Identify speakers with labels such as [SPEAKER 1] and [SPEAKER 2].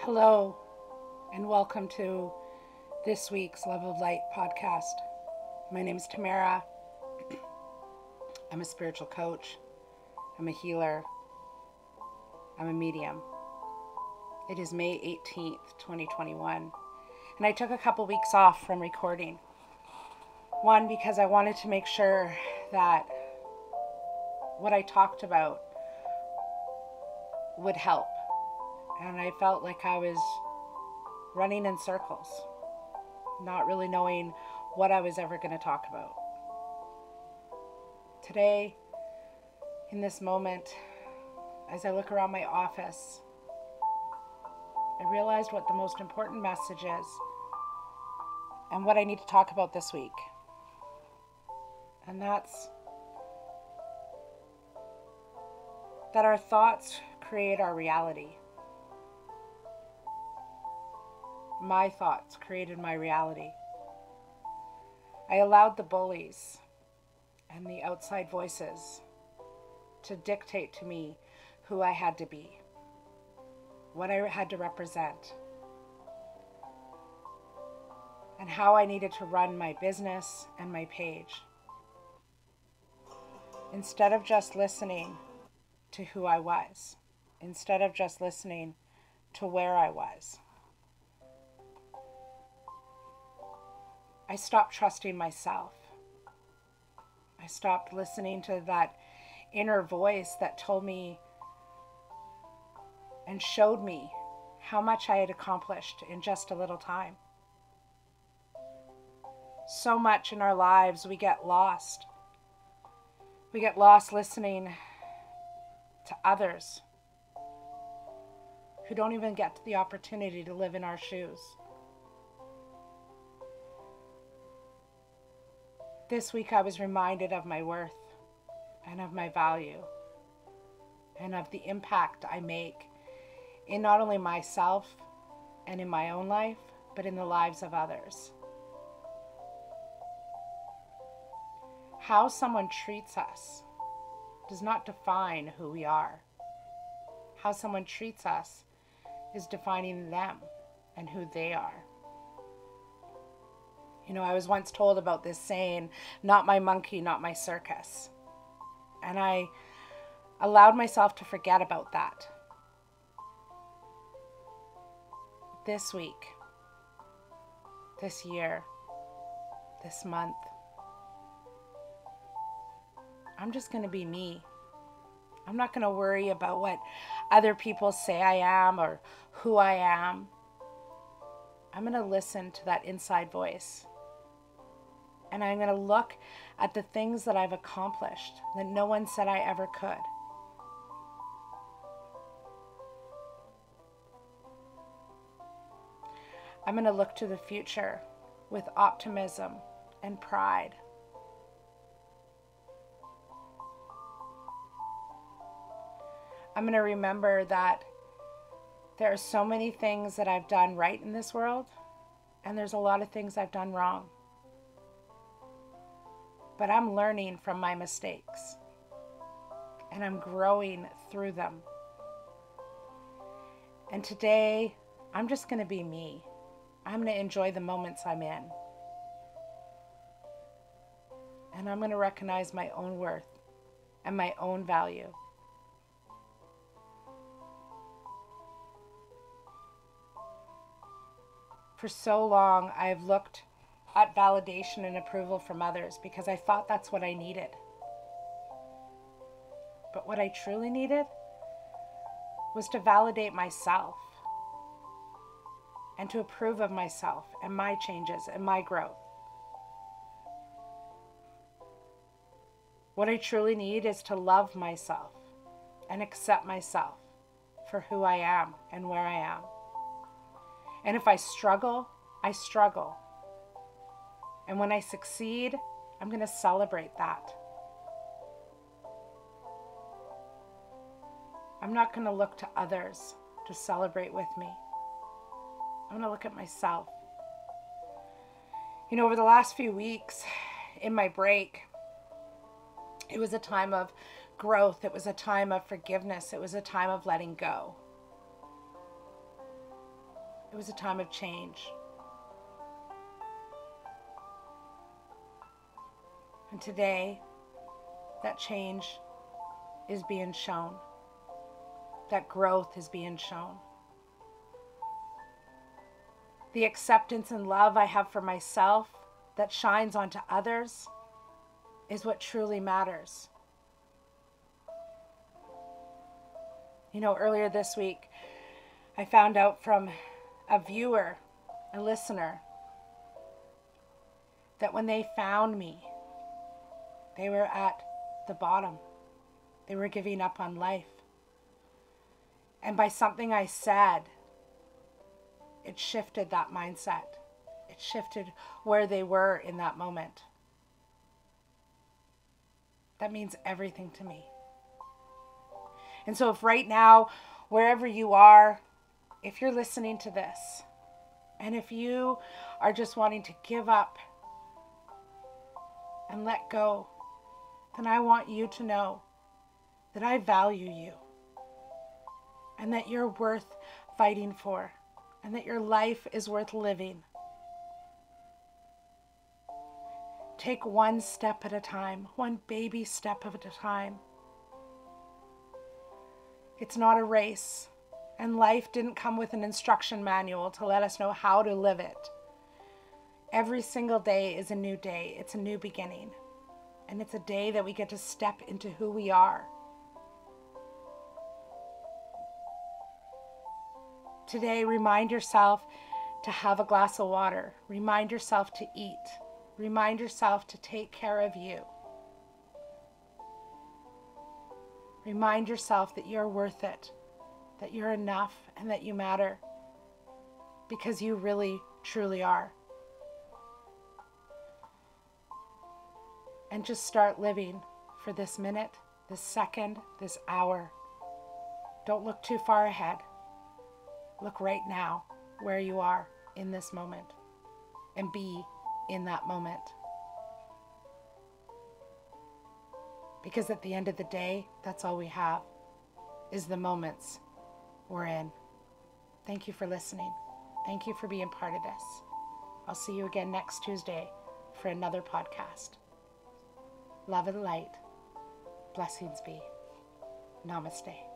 [SPEAKER 1] Hello, and welcome to this week's Love of Light podcast. My name is Tamara. I'm a spiritual coach, I'm a healer, I'm a medium. It is May 18th, 2021, and I took a couple weeks off from recording. One, because I wanted to make sure that what I talked about would help, and I felt like I was running in circles, not really knowing what I was ever going to talk about. Today, in this moment, as I look around my office, I realized what the most important message is and what I need to talk about this week. And that's that our thoughts create our reality. My thoughts created my reality. I allowed the bullies and the outside voices to dictate to me who I had to be, what I had to represent, and how I needed to run my business and my page. Instead of just listening to who I was, instead of just listening to where I was, I stopped trusting myself. I stopped listening to that inner voice that told me and showed me how much I had accomplished in just a little time. So much in our lives we get lost. We get lost listening to others who don't even get the opportunity to live in our shoes. This week I was reminded of my worth and of my value and of the impact I make in not only myself and in my own life, but in the lives of others. How someone treats us does not define who we are. How someone treats us is defining them and who they are. You know, I was once told about this saying, not my monkey, not my circus. And I allowed myself to forget about that. This week, this year, this month, I'm just going to be me. I'm not going to worry about what other people say I am or who I am. I'm going to listen to that inside voice. And I'm going to look at the things that I've accomplished that no one said I ever could. I'm going to look to the future with optimism and pride. I'm going to remember that there are so many things that I've done right in this world, and there's a lot of things I've done wrong. But I'm learning from my mistakes, and I'm growing through them. And today, I'm just going to be me. I'm going to enjoy the moments I'm in. And I'm going to recognize my own worth and my own value. For so long, I've looked at validation and approval from others because I thought that's what I needed. But what I truly needed was to validate myself and to approve of myself and my changes and my growth. What I truly need is to love myself and accept myself for who I am and where I am. And if I struggle, I struggle. And when I succeed, I'm going to celebrate that. I'm not going to look to others to celebrate with me. I'm going to look at myself. You know, over the last few weeks in my break, it was a time of growth. It was a time of forgiveness. It was a time of letting go. It was a time of change. And today, that change is being shown. That growth is being shown. The acceptance and love I have for myself that shines onto others is what truly matters. You know, earlier this week, I found out from a viewer, a listener, that when they found me, they were at the bottom. They were giving up on life. And by something I said, it shifted that mindset. It shifted where they were in that moment. That means everything to me. And so if right now, wherever you are, if you're listening to this, and if you are just wanting to give up and let go, then I want you to know that I value you and that you're worth fighting for and that your life is worth living. Take one step at a time, one baby step at a time. It's not a race, and life didn't come with an instruction manual to let us know how to live it. Every single day is a new day. It's a new beginning. And it's a day that we get to step into who we are. Today, remind yourself to have a glass of water. Remind yourself to eat. Remind yourself to take care of you. Remind yourself that you're worth it, that you're enough, and that you matter. Because you really, truly are. And just start living for this minute, this second, this hour. Don't look too far ahead. Look right now where you are in this moment and be in that moment. Because at the end of the day, that's all we have is the moments we're in. Thank you for listening. Thank you for being part of this. I'll see you again next Tuesday for another podcast. Love and light. Blessings be. Namaste.